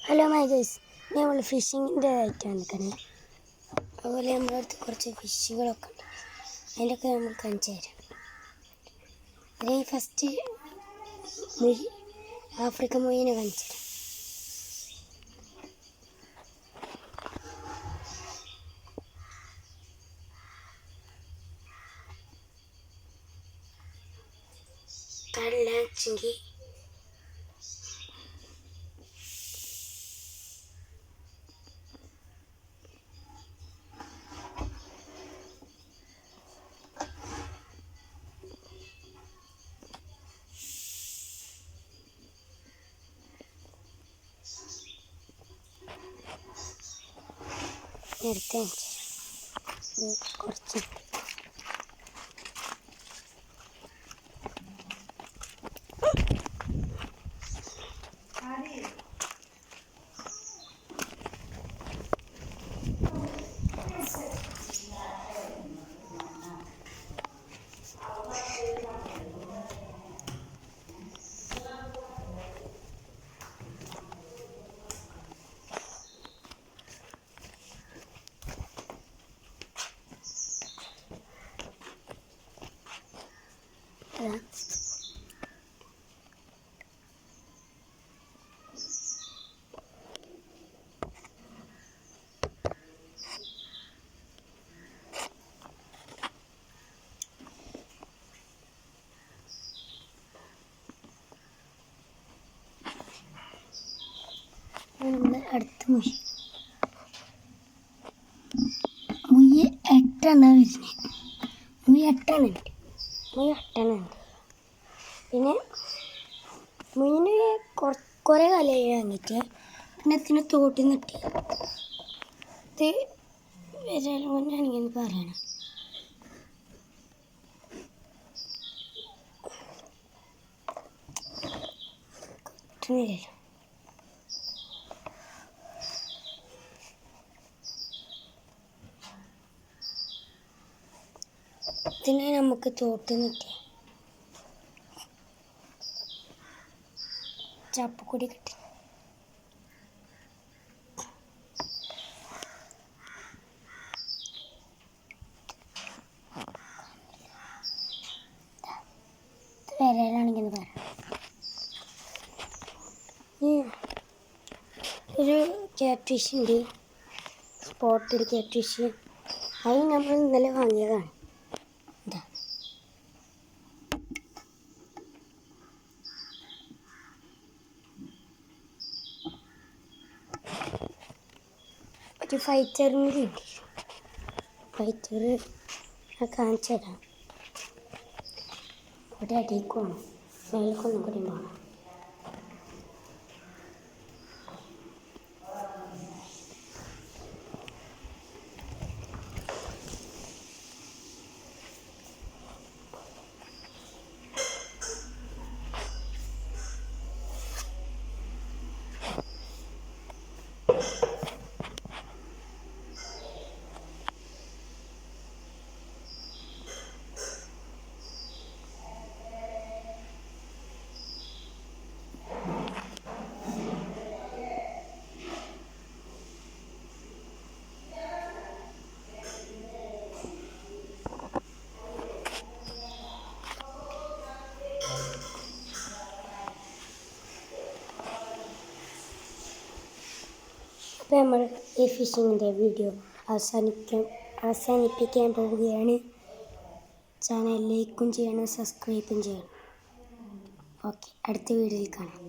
Hello my guys, നമ്മൾ ഫിഷിങ്ങിൻ്റെ ആയിട്ടാണ് നിൽക്കണേ. അതുപോലെ നമ്മുടെ അടുത്ത് കുറച്ച് ഫിഷുകളൊക്കെ ഉണ്ട്. അതിൻ്റെയൊക്കെ നമ്മൾ കാണിച്ചു തരാം. അതിൽ ഫസ്റ്റ് ആഫ്രിക്കൻ മൊയ്യിനെ കാണിച്ചു തരാം. കടലാച്ചിങ്കി നേരത്തെ കുറച്ച് നമ്മുടെ അടുത്ത മുയ്യ് 8 വരുന്നത്. മുയ്യ് 8 ഉണ്ട്. പിന്നെ മുയ്യിന് കുറേ കാലമായി വാങ്ങിയിട്ട് പിന്നെ ഇതിന് തോട്ടി നിട്ടി ഇത് വരാൻ മുന്നാണെങ്കിൽ പറയണം. കിട്ടുന്നില്ലല്ലോ. ഇതിനെ നമുക്ക് തോട്ടി നിട്ടി ചപ്പുകൂടി കിട്ടി. വരാനാണെങ്കിൽ പറയാം. ഒരു ക്യാറ്റ് ഫിഷ് ഉണ്ട്, സ്പോട്ടഡ് ക്യാറ്റ് ഫിഷ്. അത് നമ്മൾ ഇന്നലെ വാങ്ങിയതാണ്. ഇതാ ഒരു ഫൈറ്ററിന് കിട്ടി. ഫൈറ്റർ കാണിച്ചു തരാം. ഇവിടെ അടിയിലേക്ക് പോകണം, മേലേക്കൊന്നും കൂടി പോകണം. അപ്പോൾ നമ്മൾ ഈ ഫിഷിങ്ങിൻ്റെ വീഡിയോ അവസാനിപ്പിക്കാൻ പോവുകയാണ്. ചാനൽ ലൈക്കും ചെയ്യണം, സബ്സ്ക്രൈബും ചെയ്യണം. ഓക്കെ, അടുത്ത വീഡിയോയിൽ കാണാം.